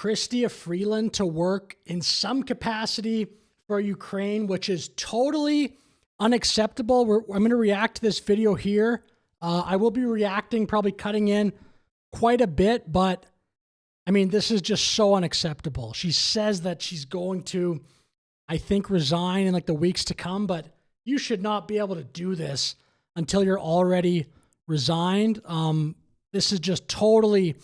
Chrystia Freeland to work in some capacity for Ukraine, which is totally unacceptable. I'm going to react to this video here. I will be reacting, probably cutting in quite a bit, but I mean, this is just so unacceptable. She says that she's going to, I think, resign in like the weeks to come, but you should not be able to do this until you're already resigned. This is just totally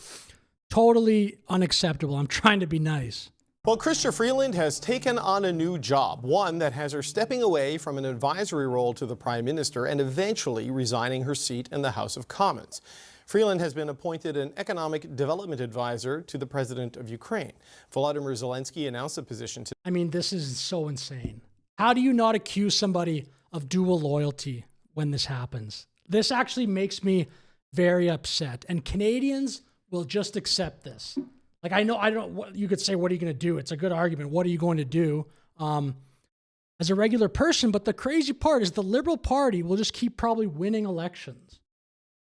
unacceptable. I'm trying to be nice. Well, Chrystia Freeland has taken on a new job, one that has her stepping away from an advisory role to the Prime Minister and eventually resigning her seat in the House of Commons. Freeland has been appointed an economic development advisor to the President of Ukraine. Volodymyr Zelensky announced the position today. I mean, this is so insane. How do you not accuse somebody of dual loyalty when this happens? This actually makes me very upset, and Canadians will just accept this. Like, I don't, you could say, what are you going to do? It's a good argument. What are you going to do as a regular person? But the crazy part is the Liberal Party will just keep probably winning elections.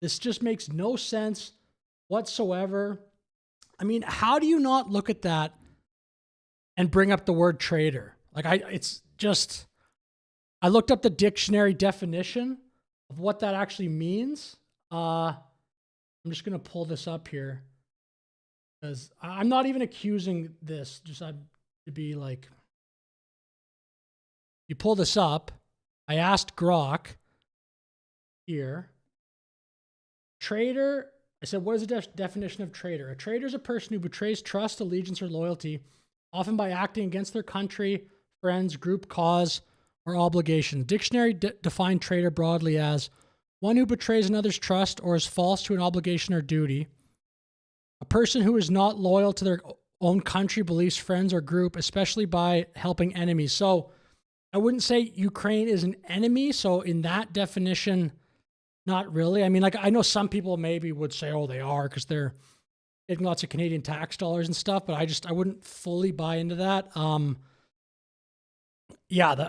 This just makes no sense whatsoever. I mean, how do you not look at that and bring up the word traitor? Like, it's just, I looked up the dictionary definition of what that actually means. I'm just going to pull this up here, because I'm not even accusing this, just to be like, you pull this up. I asked Grok here. Traitor, I said, what is the definition of traitor? A traitor is a person who betrays trust, allegiance, or loyalty, often by acting against their country, friends, group, cause, or obligation. Dictionary defined traitor broadly as one who betrays another's trust or is false to an obligation or duty. A person who is not loyal to their own country, beliefs, friends, or group, especially by helping enemies. So I wouldn't say Ukraine is an enemy. So in that definition, not really. I mean, like, I know some people maybe would say, oh, they are, because they're getting lots of Canadian tax dollars and stuff, but I wouldn't fully buy into that. Yeah,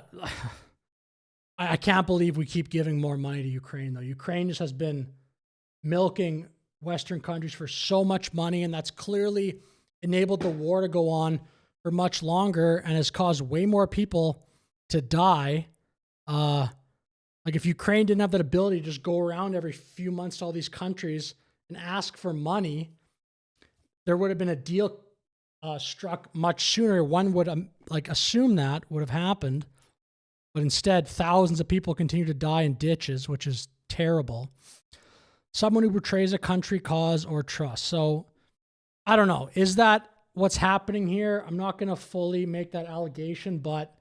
I can't believe we keep giving more money to Ukraine, though. Ukraine just has been milking Western countries for so much money, and that's clearly enabled the war to go on for much longer and has caused way more people to die. Like, if Ukraine didn't have that ability to just go around every few months to all these countries and ask for money, there would have been a deal struck much sooner. One would assume that would have happened. But instead, thousands of people continue to die in ditches, which is terrible. Someone who betrays a country, cause, or trust. So, I don't know. Is that what's happening here? I'm not going to fully make that allegation, but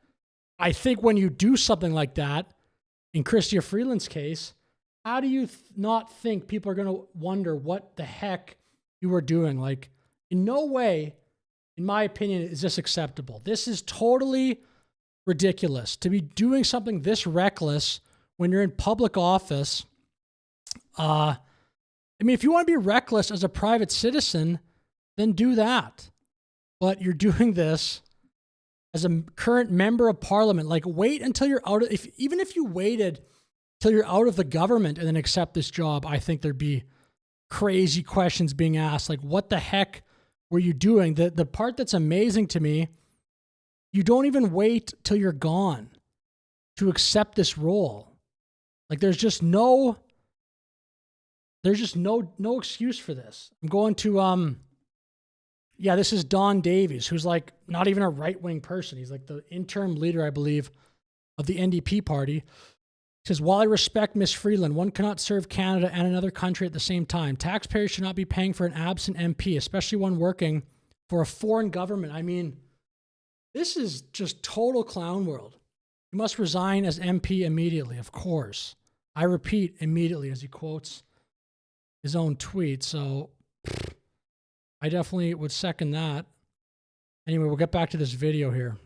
I think when you do something like that, in Chrystia Freeland's case, how do you not think people are going to wonder what the heck you were doing? Like, in no way, in my opinion, is this acceptable. This is totally ridiculous to be doing something this reckless when you're in public office. I mean, if you want to be reckless as a private citizen, then do that. But you're doing this as a current member of parliament. Like, wait until you're out of, even if you waited till you're out of the government and then accept this job, I think there'd be crazy questions being asked. Like, what the heck were you doing? The part that's amazing to me, you don't even wait till you're gone to accept this role. Like, there's just no excuse for this. I'm going to, yeah, this is Don Davies, who's like not even a right-wing person. He's like the interim leader, I believe, of the NDP party. He says, while I respect Ms. Freeland, one cannot serve Canada and another country at the same time. Taxpayers should not be paying for an absent MP, especially one working for a foreign government. I mean, this is just total clown world. You must resign as MP immediately, of course. I repeat, immediately, as he quotes his own tweet. So I definitely would second that. Anyway, we'll get back to this video here.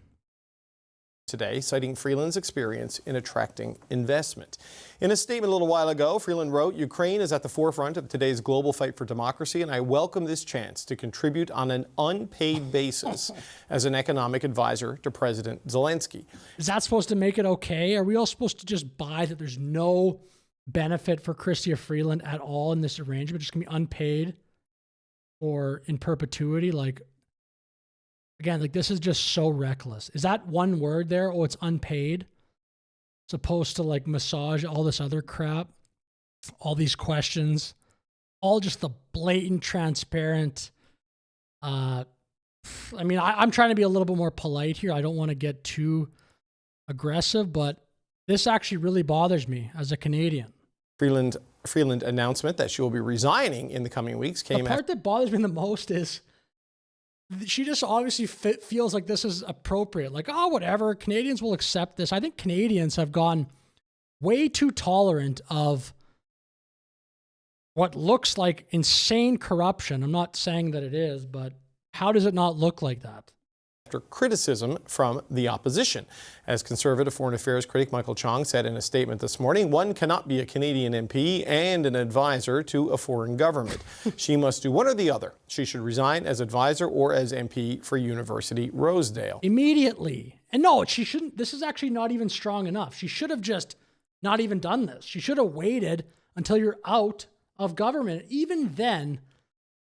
Today, citing Freeland's experience in attracting investment. In a statement a little while ago, Freeland wrote, Ukraine is at the forefront of today's global fight for democracy, and I welcome this chance to contribute on an unpaid basis as an economic advisor to President Zelensky. Is that supposed to make it okay? Are we all supposed to just buy that there's no benefit for Chrystia Freeland at all in this arrangement? Just going to be unpaid or in perpetuity? Like, Again, like this is just so reckless. Is that one word there? Oh, it's unpaid. Supposed to like massage all this other crap, all these questions, all just the blatant, transparent. I mean, I'm trying to be a little bit more polite here. I don't want to get too aggressive, but this actually really bothers me as a Canadian. Freeland announcement that she will be resigning in the coming weeks came The part that bothers me the most is she just obviously feels like this is appropriate. Like, oh, whatever, Canadians will accept this. I think Canadians have gone way too tolerant of what looks like insane corruption. I'm not saying that it is, but how does it not look like that? After criticism from the opposition. As Conservative Foreign Affairs critic Michael Chong said in a statement this morning, one cannot be a Canadian MP and an advisor to a foreign government. She must do one or the other. She should resign as advisor or as MP for University Rosedale. Immediately. And no, she shouldn't. This is actually not even strong enough. She should have just not even done this. She should have waited until you're out of government. Even then,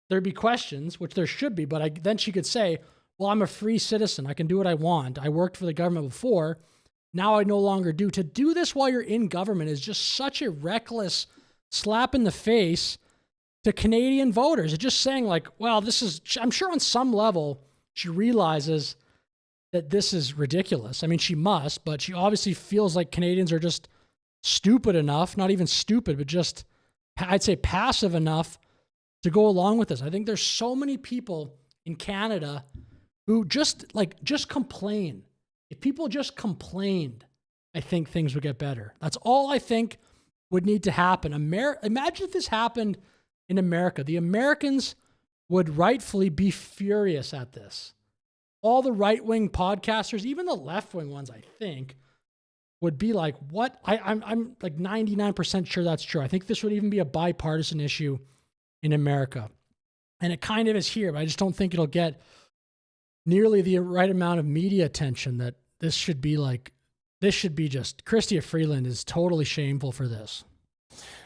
there'd be questions, which there should be, but then she could say, well, I'm a free citizen. I can do what I want. I worked for the government before. Now I no longer do. To do this while you're in government is just such a reckless slap in the face to Canadian voters. It's just saying like, well, this is, I'm sure on some level she realizes that this is ridiculous. I mean, she must, but she obviously feels like Canadians are just stupid enough, not even stupid, but just, I'd say passive enough to go along with this. I think there's so many people in Canada who just complain. If people just complained, I think things would get better. That's all I think would need to happen. Imagine if this happened in America. The Americans would rightfully be furious at this. All the right-wing podcasters, even the left-wing ones, I think, would be like, what? I'm like 99% sure that's true. I think this would even be a bipartisan issue in America. And it kind of is here, but I just don't think it'll get nearly the right amount of media attention that this should be like. This should be just, Chrystia Freeland is totally shameful for this.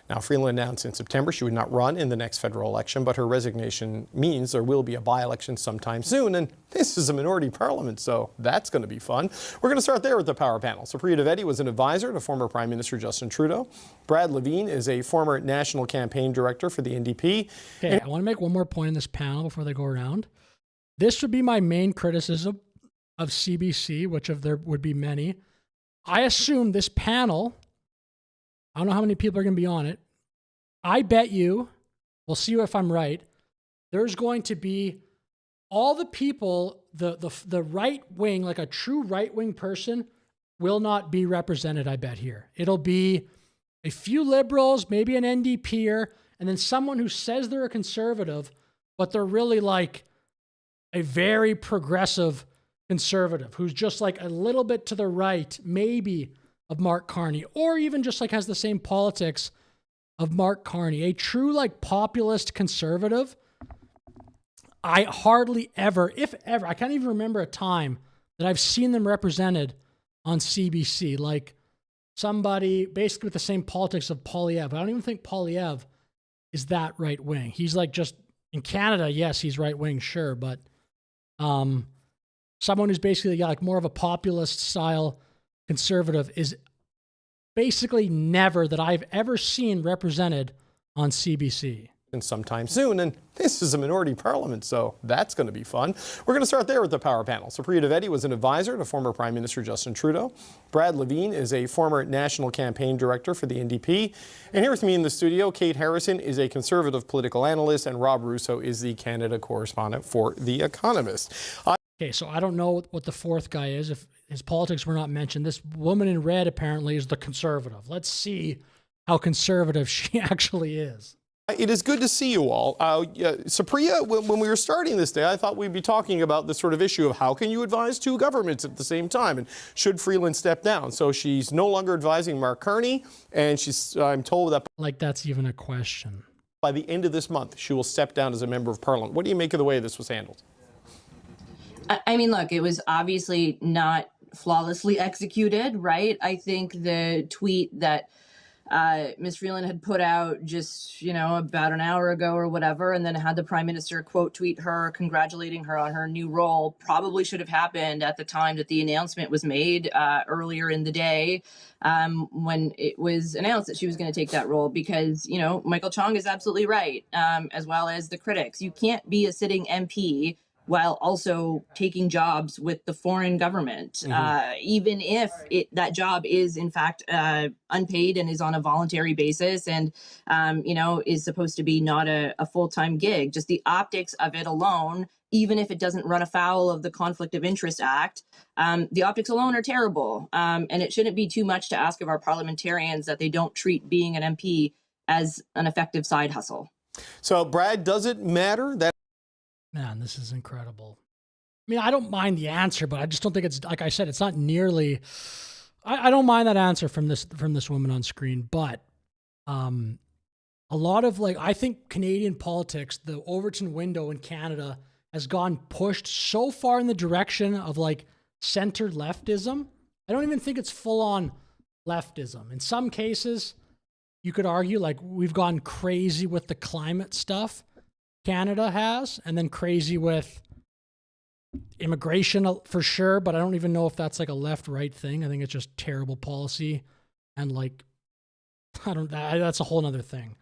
Now, Freeland announced in September she would not run in the next federal election, but her resignation means there will be a by-election sometime soon, and this is a minority parliament, so that's going to be fun. We're going to start there with the power panel. Supriya Dwivedi was an advisor to former Prime Minister Justin Trudeau. Brad Levine is a former national campaign director for the NDP. Okay, I want to make one more point in this panel before they go around. This would be my main criticism of CBC, which of there would be many. I assume this panel, I don't know how many people are going to be on it. I bet you, we'll see if I'm right, there's going to be all the people, the right wing, like a true right wing person, will not be represented, I bet, here. It'll be a few liberals, maybe an NDPer, and then someone who says they're a conservative, but they're really like a very progressive conservative who's just like a little bit to the right, maybe, of Mark Carney, or even just like has the same politics of Mark Carney. A true like populist conservative, I hardly ever, if ever, I can't even remember a time that I've seen them represented on CBC. Like somebody basically with the same politics of Poilievre. I don't even think Poilievre is that right wing. He's like just in Canada, yes, he's right wing, sure, but someone who's basically got like more of a populist style conservative is basically never that I've ever seen represented on CBC. And sometime soon, and this is a minority parliament, so that's going to be fun. We're going to start there with the power panel. Supriya Dwivedi was an advisor to former Prime Minister Justin Trudeau. Brad Levine is a former national campaign director for the NDP. And here with me in the studio, Kate Harrison is a conservative political analyst, and Rob Russo is the Canada correspondent for The Economist. Okay, so I don't know what the fourth guy is. If his politics were not mentioned, this woman in red apparently is the conservative. Let's see how conservative she actually is. It is good to see you all. Supriya, when we were starting this day, I thought we'd be talking about this sort of issue of how can you advise two governments at the same time, and should Freeland step down? So she's no longer advising Mark Carney, and I'm told that like that's even a question. By the end of this month, she will step down as a member of parliament. What do you make of the way this was handled? I mean, look, it was obviously not flawlessly executed, right? I think the tweet that Ms. Freeland had put out just, about an hour ago or whatever, and then had the prime minister quote tweet her, congratulating her on her new role. Probably should have happened at the time that the announcement was made, earlier in the day, when it was announced that she was going to take that role, because, Michael Chong is absolutely right, as well as the critics. You can't be a sitting MP while also taking jobs with the foreign government, even if that job is in fact unpaid and is on a voluntary basis, and is supposed to be not a full-time gig. Just the optics of it alone, even if it doesn't run afoul of the Conflict of Interest Act, the optics alone are terrible. And it shouldn't be too much to ask of our parliamentarians that they don't treat being an MP as an effective side hustle. So, Brad, does it matter that? Man, this is incredible. I mean, I don't mind the answer, but I just don't think it's, like I said, it's not nearly. I don't mind that answer from this woman on screen, but a lot of, I think Canadian politics, the Overton window in Canada has gone pushed so far in the direction of center leftism. I don't even think it's full on leftism. In some cases, you could argue we've gone crazy with the climate stuff. Canada has, and then crazy with immigration for sure, but I don't even know if that's a left-right thing. I think it's just terrible policy, and that's a whole nother thing.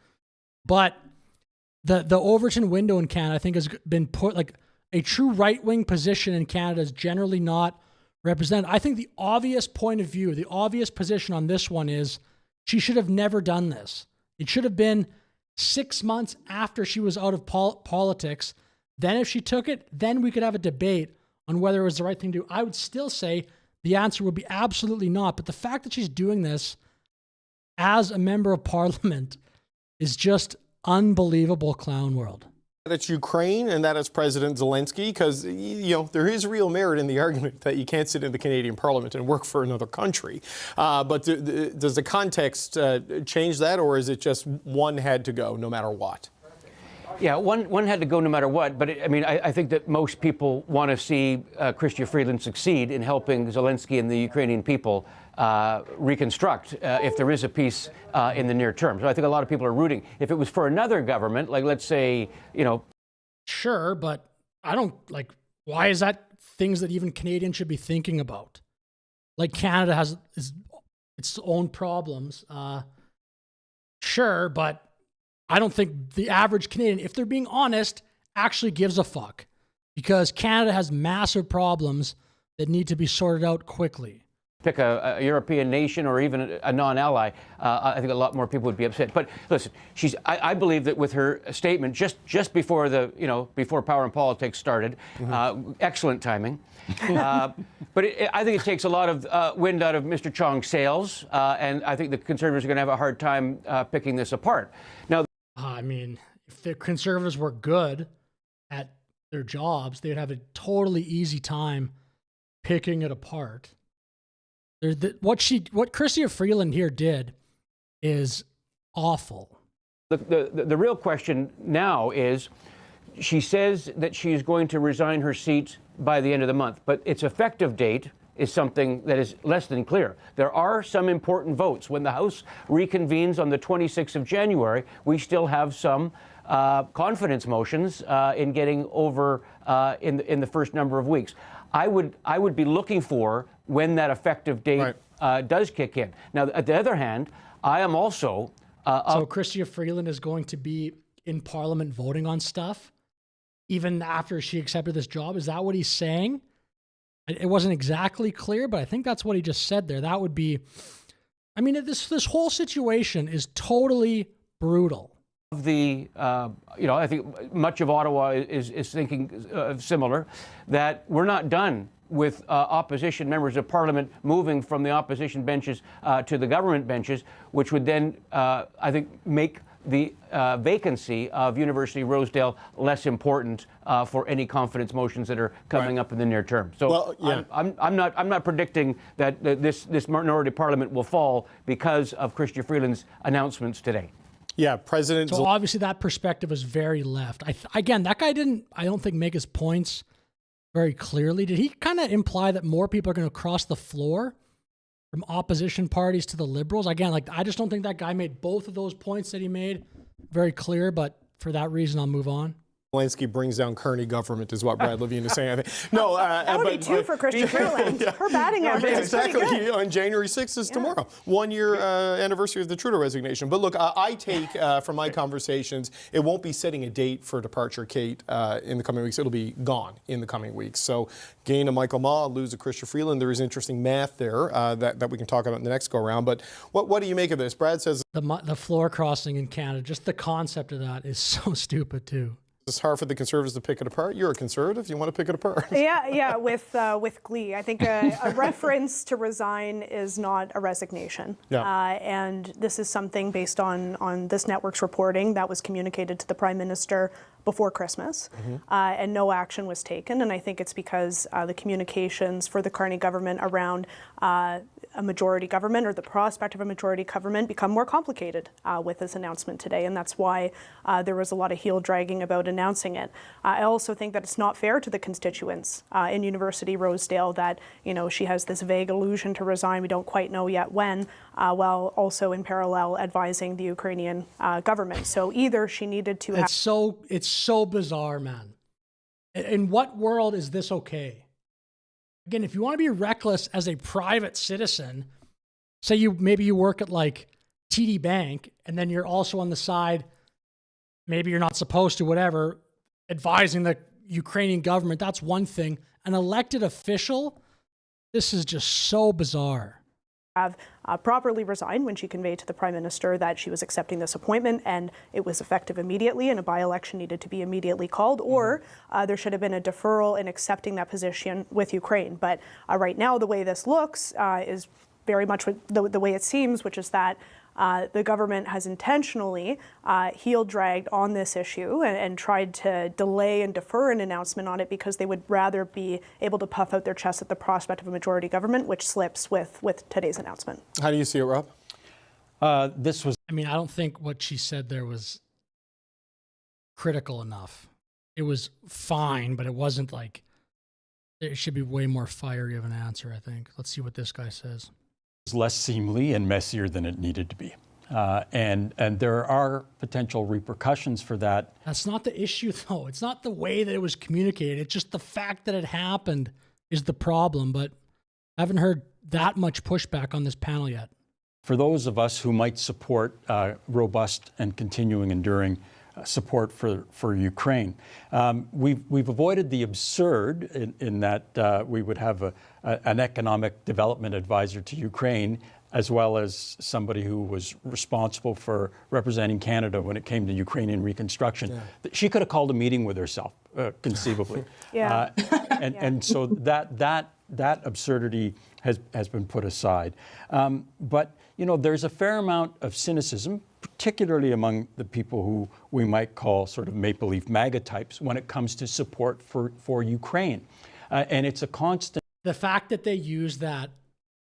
But the Overton window in Canada, I think, has been put a true right-wing position in Canada is generally not represented. I think the obvious point of view, the obvious position on this one is she should have never done this. It should have been 6 months after she was out of politics. Then if she took it, then we could have a debate on whether it was the right thing to do. I would still say the answer would be absolutely not. But the fact that she's doing this as a member of parliament is just unbelievable clown world. That it's Ukraine and that it's President Zelensky, because there is real merit in the argument that you can't sit in the Canadian Parliament and work for another country. But does the context change that, or is it just one had to go no matter what? Yeah, one had to go no matter what. But I think that most people want to see Chrystia Freeland succeed in helping Zelensky and the Ukrainian people reconstruct if there is a peace in the near term. So I think a lot of people are rooting. If it was for another government, let's say, Sure, but I don't why is that things that even Canadians should be thinking about? Canada has its own problems. Sure, but I don't think the average Canadian, if they're being honest, actually gives a fuck, because Canada has massive problems that need to be sorted out quickly. Pick a European nation or even a non-ally, I think a lot more people would be upset. But listen, I believe that with her statement just before before Power and Politics started, excellent timing. But I think it takes a lot of wind out of Mr. Chong's sails, and I think the Conservatives are going to have a hard time picking this apart. Now, I mean, if the Conservatives were good at their jobs, they would have a totally easy time picking it apart. What Chrystia Freeland here did is awful. The real question now is, she says that she is going to resign her seat by the end of the month, but its effective date is something that is less than clear. There are some important votes. When the House reconvenes on the 26th of January, we still have some confidence motions in getting over in the first number of weeks. I would be looking for when that effective date does kick in. Now, at the other hand, I am also... so Chrystia Freeland is going to be in Parliament voting on stuff even after she accepted this job? Is that what he's saying? It wasn't exactly clear, but I think that's what he just said there. That would be... I mean, this whole situation is totally brutal. I think much of Ottawa is thinking similar, that we're not done with opposition members of Parliament moving from the opposition benches to the government benches, which would then, I think, make the vacancy of University of Rosedale less important for any confidence motions that are coming up in the near term. So well, yeah. I'm not predicting that this minority parliament will fall because of Chrystia Freeland's announcements today. Yeah, President. So obviously that perspective is very left. Again, that guy didn't, I don't think, make his points very clearly. Did he kind of imply that more people are going to cross the floor from opposition parties to the Liberals. Again, like, I just don't think that guy made both of those points that he made very clear, but for that reason, I'll move on. Zelensky brings down Kearney government is what Brad Levine is saying. I think. No, that would be two for Chrystia Freeland. Yeah. Her batting average is pretty good. On January 6th is tomorrow. 1 year anniversary of the Trudeau resignation. But look, I take from my conversations, it won't be setting a date for departure, Kate, in the coming weeks. It'll be gone in the coming weeks. So gain a Michael Ma, lose a Chrystia Freeland. There is interesting math there that we can talk about in the next go around. But what do you make of this? Brad says the floor crossing in Canada, just the concept of that is so stupid too. It's hard for the Conservatives to pick it apart. You're a Conservative. You want to pick it apart. Yeah, with glee. I think a reference to resign is not a resignation. Yeah. And this is something based on this network's reporting that was communicated to the Prime Minister before Christmas, and no action was taken. And I think it's because the communications for the Carney government around a majority government or the prospect of a majority government become more complicated with this announcement today. And that's why there was a lot of heel dragging about announcing it. I also think that it's not fair to the constituents in University Rosedale that, she has this vague allusion to resign. We don't quite know yet when, while also in parallel advising the Ukrainian government. So either she needed to It's so bizarre, man. In what world is this okay? Again, if you want to be reckless as a private citizen, say maybe you work at like TD Bank, and then you're also on the side, maybe you're not supposed to, whatever, advising the Ukrainian government, that's one thing. An elected official, this is just so bizarre. Have properly resigned when she conveyed to the Prime Minister that she was accepting this appointment, and it was effective immediately, and a by-election needed to be immediately called, or there should have been a deferral in accepting that position with Ukraine. But right now, the way this looks is very much the way it seems, which is that the government has intentionally heel dragged on this issue and tried to delay and defer an announcement on it because they would rather be able to puff out their chest at the prospect of a majority government, which slips with today's announcement. How do you see it, Rob? I don't think what she said there was critical enough. It was fine, but it wasn't like, it should be way more fiery of an answer, I think. Let's see what this guy says. Less seemly and messier than it needed to be. And there are potential repercussions for that. That's not the issue, though. It's not the way that it was communicated. It's just the fact that it happened is the problem. But I haven't heard that much pushback on this panel yet. For those of us who might support robust and continuing enduring support for Ukraine, we've avoided the absurd in that we would have an economic development advisor to Ukraine, as well as somebody who was responsible for representing Canada when it came to Ukrainian reconstruction. Yeah. She could have called a meeting with herself, conceivably. Yeah. And so that absurdity has been put aside. But there's a fair amount of cynicism, particularly among the people who we might call sort of Maple Leaf MAGA types when it comes to support for Ukraine. And it's a constant. The fact that they use that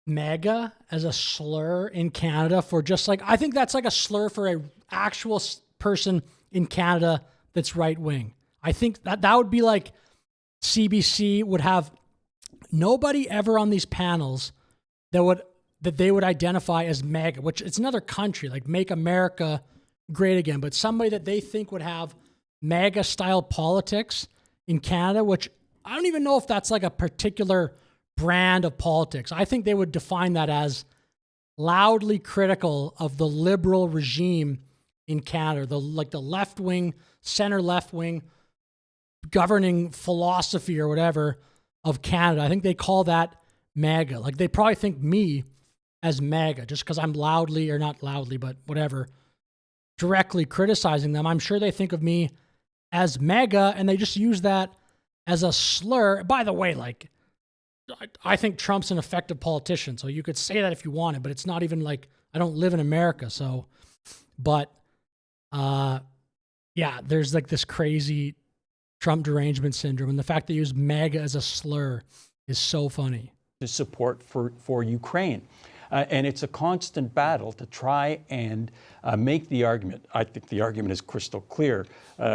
MAGA as a slur in Canada for just like, I think that's like a slur for a actual person in Canada that's right wing. I think that would be like CBC would have nobody ever on these panels that they would identify as MAGA, which it's another country, like Make America Great Again, but somebody that they think would have MAGA style politics in Canada, which I don't even know if that's like a particular brand of politics. I think they would define that as loudly critical of the liberal regime in Canada, the left wing, center left wing governing philosophy or whatever of Canada. I think they call that MAGA. Like they probably think me as MAGA just because I'm loudly, or not loudly, but whatever, directly criticizing them. I'm sure they think of me as MAGA, and they just use that as a slur. By the way, like, I think Trump's an effective politician, so you could say that if you wanted, but it's not even like, I don't live in America, so, but, yeah, there's like this crazy Trump derangement syndrome, and the fact they use MAGA as a slur is so funny. Support for Ukraine. And it's a constant battle to try and make the argument. I think the argument is crystal clear.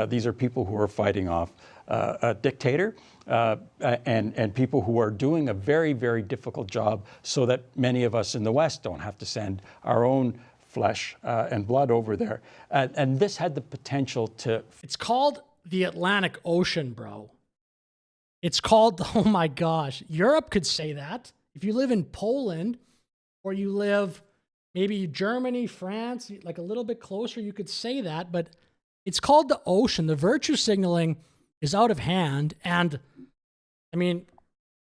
These are people who are fighting off a dictator and people who are doing a very, very difficult job so that many of us in the West don't have to send our own flesh and blood over there. And this had the potential to... It's called the Atlantic Ocean, bro. It's called, oh my gosh, Europe could say that. If you live in Poland or you live maybe Germany, France, like a little bit closer, you could say that, but it's called the ocean. The virtue signaling is out of hand. And I mean,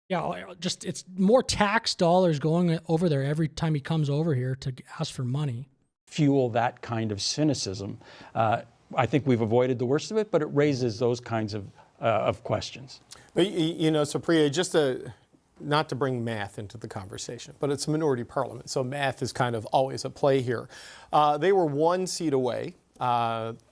yeah, just it's more tax dollars going over there every time he comes over here to ask for money. Fuel that kind of cynicism. I think we've avoided the worst of it, but it raises those kinds of questions. But, you know, so Priya, just not to bring math into the conversation, but it's a minority parliament, so math is kind of always at play here. They were one seat away,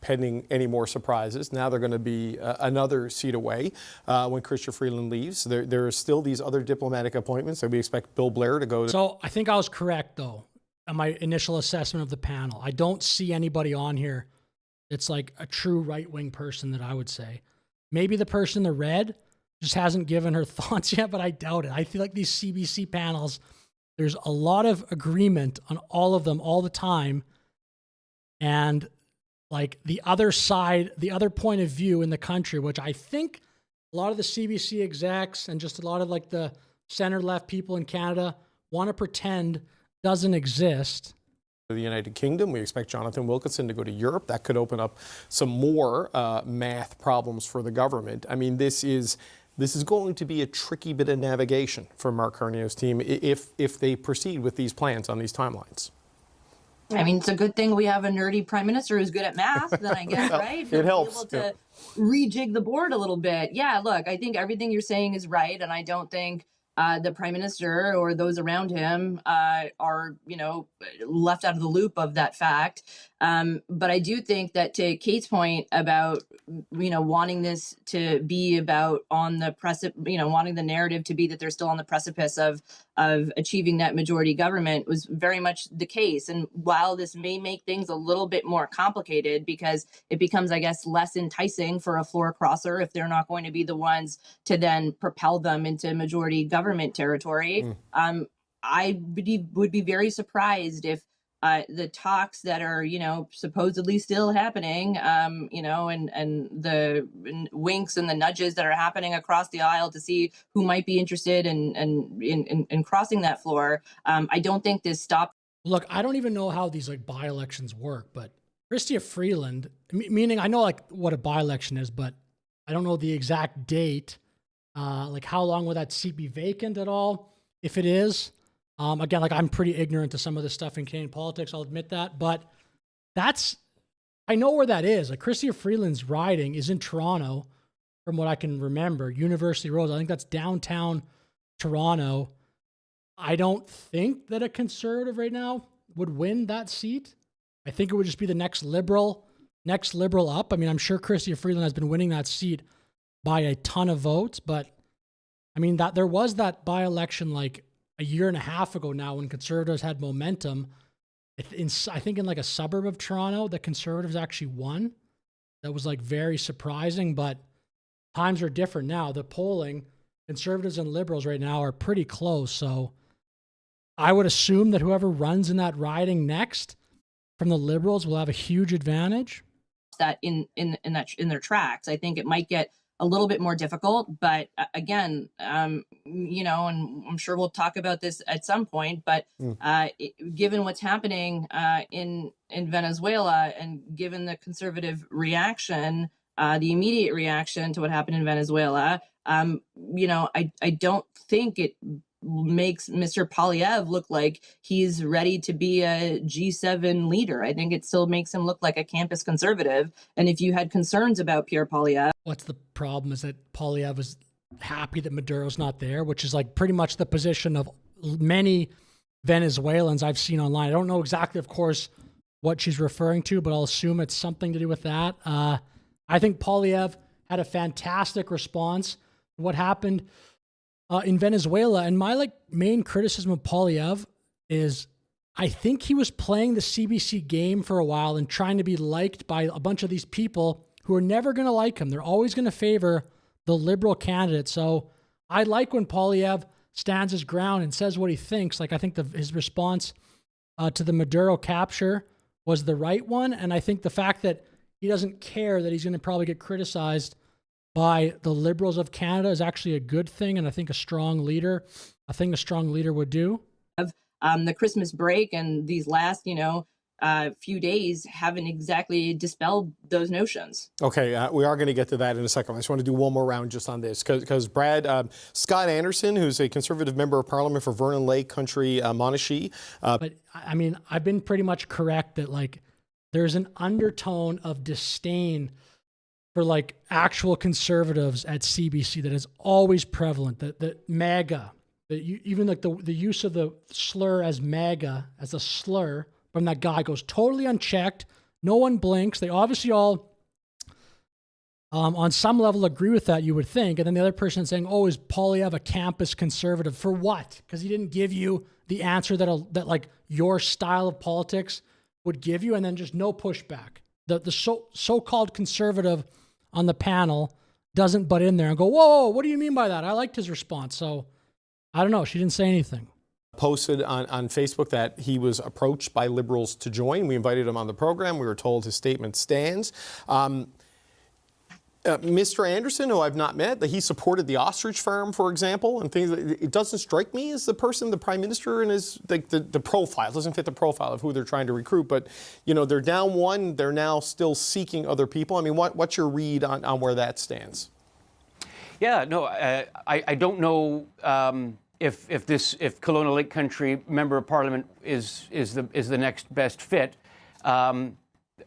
pending any more surprises. Now they're going to be another seat away when Chrystia Freeland leaves. There are still these other diplomatic appointments that we expect Bill Blair to go to. So I think I was correct, though, on my initial assessment of the panel. I don't see anybody on here that's like a true right-wing person that I would say. Maybe the person in the red just hasn't given her thoughts yet, but I doubt it. I feel like these CBC panels, there's a lot of agreement on all of them all the time. And like the other side, the other point of view in the country, which I think a lot of the CBC execs and just a lot of like the center-left people in Canada want to pretend doesn't exist. The United Kingdom. We expect Jonathan Wilkinson to go to Europe. That could open up some more math problems for the government. I mean, this is going to be a tricky bit of navigation for Mark Carneo's team if they proceed with these plans on these timelines. I mean, it's a good thing we have a nerdy prime minister who's good at math, then I guess, right? It helps. Able to rejig the board a little bit. Yeah, look, I think everything you're saying is right, and I don't think the prime minister or those around him are, you know, left out of the loop of that fact. But I do think that, to Kate's point about, you know, wanting this to be about on the precipice, you know, wanting the narrative to be that they're still on the precipice of achieving that majority government was very much the case. And while this may make things a little bit more complicated because it becomes, I guess, less enticing for a floor crosser if they're not going to be the ones to then propel them into majority government territory, I would be very surprised if the talks that are, you know, supposedly still happening, you know, and the winks and the nudges that are happening across the aisle to see who might be interested in crossing that floor. I don't think this stops. Look, I don't even know how these like by-elections work, but Chrystia Freeland, meaning I know like what a by-election is, but I don't know the exact date. Like how long will that seat be vacant at all? If it is, again, like I'm pretty ignorant to some of this stuff in Canadian politics, I'll admit that, but I know where that is. Like Chrystia Freeland's riding is in Toronto, from what I can remember, University Road. I think that's downtown Toronto. I don't think that a conservative right now would win that seat. I think it would just be the next liberal up. I mean, I'm sure Chrystia Freeland has been winning that seat by a ton of votes, but I mean that there was that by-election like a year and a half ago now when conservatives had momentum. I think in like a suburb of Toronto, the conservatives actually won. That was like very surprising, but times are different now. The polling, conservatives and liberals right now are pretty close. So I would assume that whoever runs in that riding next from the liberals will have a huge advantage. That in their tracks. I think it might get a little bit more difficult, but again, you know, and I'm sure we'll talk about this at some point, but given what's happening in Venezuela and given the conservative reaction, the immediate reaction to what happened in Venezuela, you know, I don't think it makes Mr. Poilievre look like he's ready to be a G7 leader. I think it still makes him look like a campus conservative. And if you had concerns about Pierre Poilievre, what's the problem is that Poilievre is happy that Maduro's not there, which is like pretty much the position of many Venezuelans I've seen online. I don't know exactly, of course, what she's referring to, but I'll assume it's something to do with that. I think Poilievre had a fantastic response to what happened in Venezuela. And my like main criticism of Poilievre is I think he was playing the CBC game for a while and trying to be liked by a bunch of these people who are never going to like him. They're always going to favor the Liberal candidate. So I like when Poilievre stands his ground and says what he thinks. Like, I think his response to the Maduro capture was the right one. And I think the fact that he doesn't care that he's going to probably get criticized by the Liberals of Canada is actually a good thing. And I think a strong leader would do. The Christmas break and these last, few days haven't exactly dispelled those notions. Okay, we are going to get to that in a second. I just want to do one more round just on this because Brad, Scott Anderson, who's a Conservative member of Parliament for Vernon Lake Country, Monashee. But I mean, I've been pretty much correct that like there's an undertone of disdain for like actual conservatives at CBC that is always prevalent. That MAGA, even like the use of the slur as MAGA as a slur from that guy goes totally unchecked. No one blinks. They obviously all, on some level, agree with that, you would think. And then the other person saying, "Oh, is Poilievre a campus conservative for what?" Because he didn't give you the answer that like your style of politics would give you, and then just no pushback. The so-called conservative on the panel doesn't butt in there and go, "Whoa, what do you mean by that?" I liked his response, so I don't know. She didn't say anything. Posted on Facebook that he was approached by Liberals to join. We invited him on the program. We were told his statement stands. Mr. Anderson, who I've not met, that he supported the ostrich farm, for example, and things. It doesn't strike me as the Prime Minister, and his the profile doesn't fit the profile of who they're trying to recruit. But they're down one. They're now still seeking other people. I mean, what's your read on where that stands? Yeah, no, I don't know. If Kelowna Lake Country Member of Parliament is the next best fit,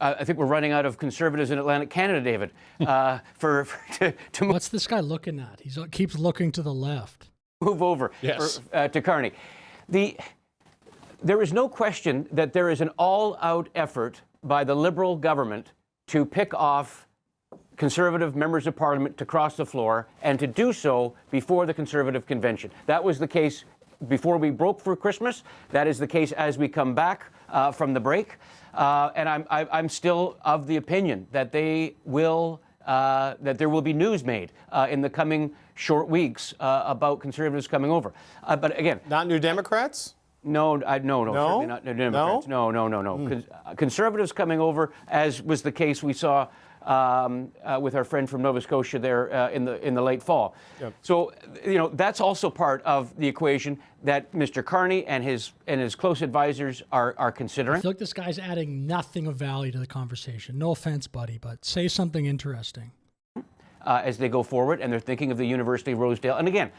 I think we're running out of Conservatives in Atlantic Canada, David. What's this guy looking at? He keeps looking to the left. Move over to Carney. There is no question that there is an all-out effort by the Liberal government to pick off Conservative members of Parliament to cross the floor, and to do so before the Conservative convention. That was the case before we broke for Christmas. That is the case as we come back from the break. And I'm still of the opinion that that there will be news made in the coming short weeks about Conservatives coming over. But again, not New Democrats. No, certainly not New Democrats. No. Conservatives coming over, as was the case we saw with our friend from Nova Scotia there in the late fall. Yep. So that's also part of the equation that Mr. Carney and his close advisors are considering. I feel like this guy's adding nothing of value to the conversation. No offense, buddy, but say something interesting. As they go forward, and they're thinking of the University of Rosedale. And again,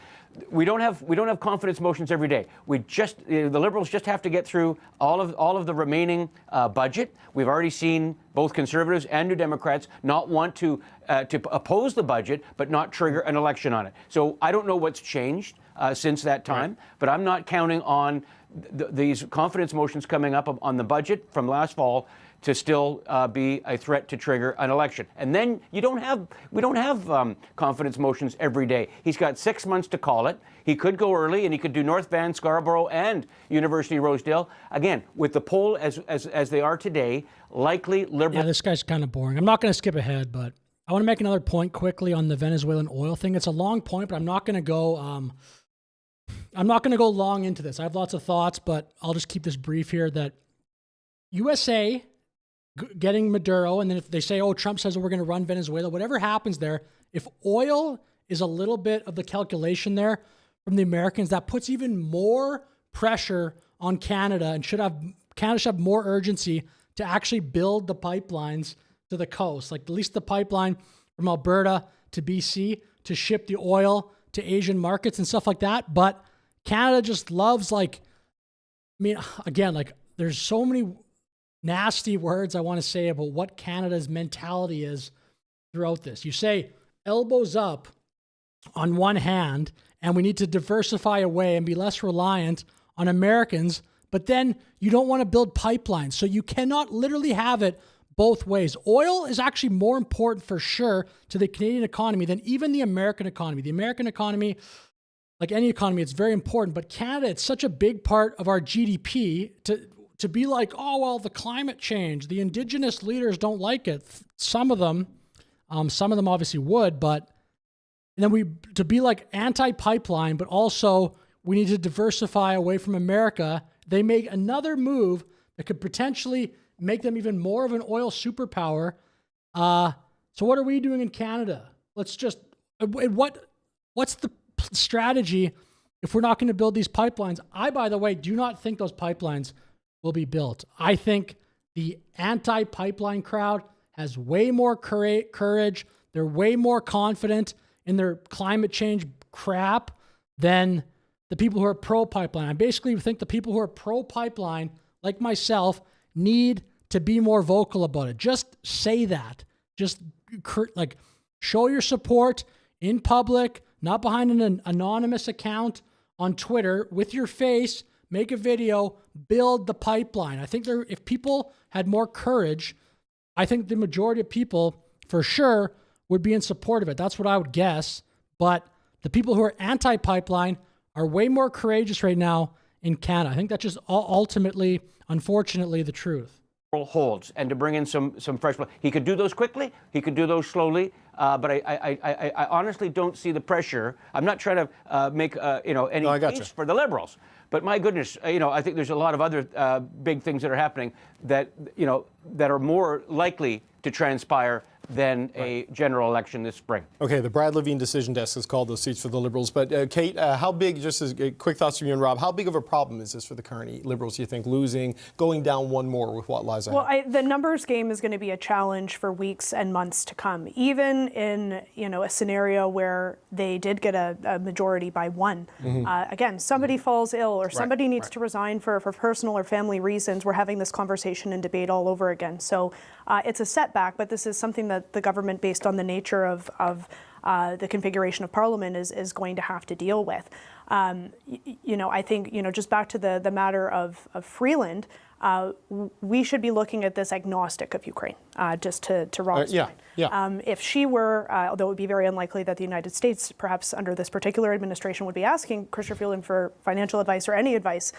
we don't have confidence motions every day. The Liberals just have to get through all of the remaining budget. We've already seen both Conservatives and New Democrats not want to oppose the budget, but not trigger an election on it. So I don't know what's changed since that time, but I'm not counting on these confidence motions coming up on the budget from last fall to still be a threat to trigger an election. And then we don't have confidence motions every day. He's got 6 months to call it. He could go early, and he could do North Van, Scarborough, and University of Rosedale. Again, with the poll as they are today, likely Liberal. Yeah, this guy's kind of boring. I'm not going to skip ahead, but I want to make another point quickly on the Venezuelan oil thing. It's a long point, but I'm not going to go. I'm not going to go long into this. I have lots of thoughts, but I'll just keep this brief here. That USA getting Maduro, and then if they say, "Oh, Trump says we're going to run Venezuela," whatever happens there, if oil is a little bit of the calculation there from the Americans, that puts even more pressure on Canada, and Canada should have more urgency to actually build the pipelines to the coast, like at least the pipeline from Alberta to BC to ship the oil to Asian markets and stuff like that. But Canada just loves, there's so many nasty words I want to say about what Canada's mentality is throughout this. You say elbows up on one hand, and we need to diversify away and be less reliant on Americans, but then you don't want to build pipelines. So you cannot literally have it both ways. Oil is actually more important for sure to the Canadian economy than even the American economy. The American economy, like any economy, it's very important, but Canada, it's such a big part of our GDP to be like, oh, well, the climate change, the Indigenous leaders don't like it. Some of them obviously would, but And then to be like anti-pipeline, but also we need to diversify away from America. They make another move that could potentially make them even more of an oil superpower. So what are we doing in Canada? Let's just, what's the strategy if we're not going to build these pipelines? I, by the way, do not think those pipelines will be built. I think the anti-pipeline crowd has way more courage. They're way more confident in their climate change crap than the people who are pro-pipeline. I basically think the people who are pro-pipeline, like myself, need to be more vocal about it. Just say that. Just like show your support in public, not behind an anonymous account on Twitter, with your face, make a video, build the pipeline. I think if people had more courage, I think the majority of people, for sure, would be in support of it. That's what I would guess. But the people who are anti-pipeline are way more courageous right now in Canada. I think that's just ultimately, unfortunately, the truth. Holds and to bring in some fresh blood. He could do those quickly. He could do those slowly. But I honestly don't see the pressure. I'm not trying to make any case for the Liberals. But my goodness, I think there's a lot of other big things that are happening that that are more likely to transpire than a general election this spring. Okay, the Brad Levine Decision Desk has called those seats for the Liberals. But Kate, how big, just as quick thoughts from you and Rob, how big of a problem is this for the current Liberals, you think, going down one more with what lies ahead? Well, the numbers game is going to be a challenge for weeks and months to come. Even in a scenario where they did get a majority by one. Again, somebody falls ill or somebody needs to resign for personal or family reasons. We're having this conversation and debate all over again. So it's a setback, but this is something that the government, based on the nature of the configuration of Parliament, is going to have to deal with. I think, just back to the matter of Freeland, we should be looking at this agnostic of Ukraine, just to Rob's point. If she were, although it would be very unlikely that the United States, perhaps under this particular administration, would be asking Chrystia Freeland for financial advice or any advice,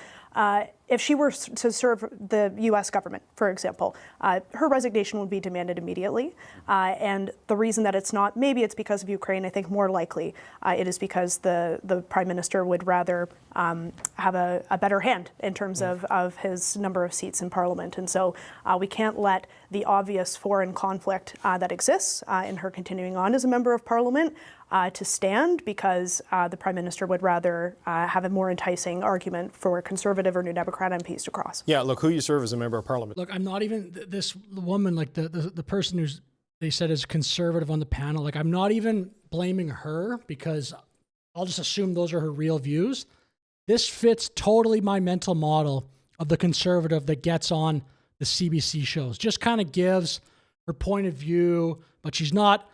if she were to serve the U.S. government, for example, her resignation would be demanded immediately. And the reason that it's not, maybe it's because of Ukraine. I think more likely it is because the Prime Minister would rather have a better hand in terms of his number of seats in Parliament. And so we can't let the obvious foreign conflict that exists in her continuing on as a member of Parliament to stand, because the Prime Minister would rather have a more enticing argument for Conservative or New Democrat MPs to cross. Yeah, look, who you serve as a member of Parliament. Look, I'm not even this woman, like the person who's they said is conservative on the panel. Like, I'm not even blaming her, because I'll just assume those are her real views. This fits totally my mental model of the conservative that gets on the CBC shows. Just kind of gives her point of view, but she's not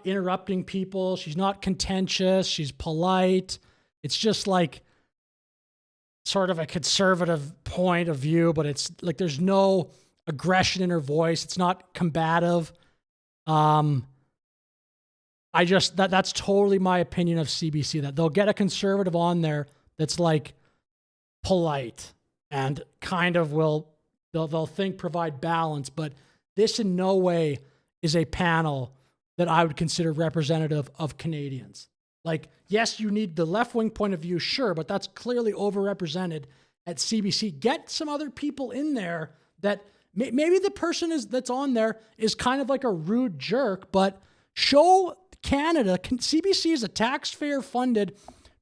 interrupting people. She's not contentious. She's polite. It's just like sort of a conservative point of view, but it's like there's no aggression in her voice. It's not combative. That's totally my opinion of CBC, that they'll get a conservative on there that's like polite and kind of they'll think provide balance, but this in no way is a panel that I would consider representative of Canadians. Like, yes, you need the left-wing point of view, sure, but that's clearly overrepresented at CBC. Get some other people in there that maybe the person that's on there is kind of like a rude jerk, but show Canada, CBC is a taxpayer-funded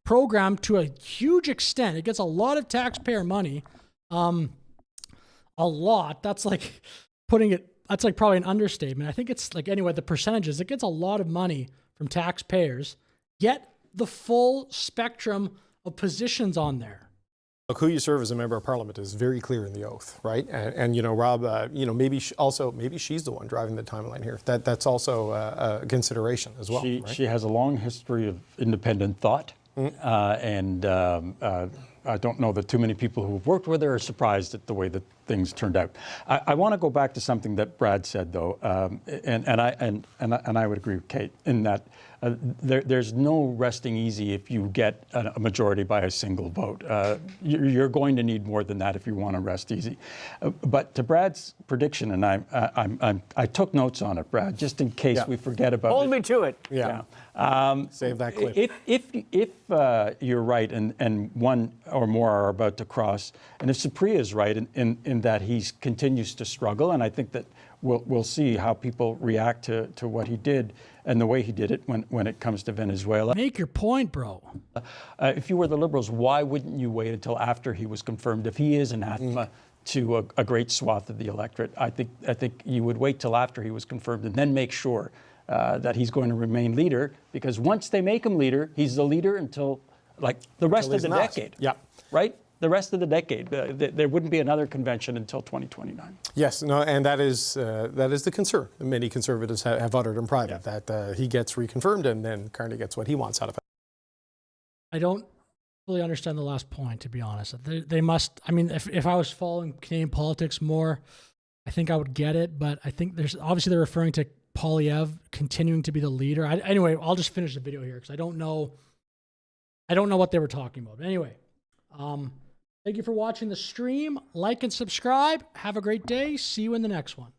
program to a huge extent. It gets a lot of taxpayer money. A lot. That's like that's like probably an understatement. I think it's like, anyway, the percentages, it gets a lot of money from taxpayers. Get the full spectrum of positions on there. Look, who you serve as a member of Parliament is very clear in the oath, right? And Rob, maybe she's the one driving the timeline here. That's also a consideration as well. She has a long history of independent thought, and I don't know that too many people who have worked with her are surprised at the way that things turned out. I want to go back to something that Brad said, though, and I would agree with Kate in that there's no resting easy if you get a majority by a single vote. You're going to need more than that if you want to rest easy. But to Brad's prediction, and I took notes on it, Brad, just in case we forget about it. Hold me to it. Yeah. Save that clip. If you're right, and one or more are about to cross, and if Supriya is right in that he continues to struggle, and I think that we'll see how people react to what he did and the way he did it when it comes to Venezuela. Make your point, bro. If you were the Liberals, why wouldn't you wait until after he was confirmed? If he is anathema to a great swath of the electorate, I think you would wait till after he was confirmed and then make sure that he's going to remain leader, because once they make him leader, he's the leader until like the rest of the decade. Yeah. Right? The rest of the decade. There wouldn't be another convention until 2029. Yes, no, and that is the concern many conservatives have uttered in private, that he gets reconfirmed and then Carney gets what he wants out of it. I don't really understand the last point, to be honest. They must, I mean, if I was following Canadian politics more, I think I would get it, but I think obviously they're referring to Poilievre continuing to be the leader. Anyway, I'll just finish the video here because I don't know what they were talking about. But anyway, thank you for watching the stream. Like and subscribe. Have a great day. See you in the next one.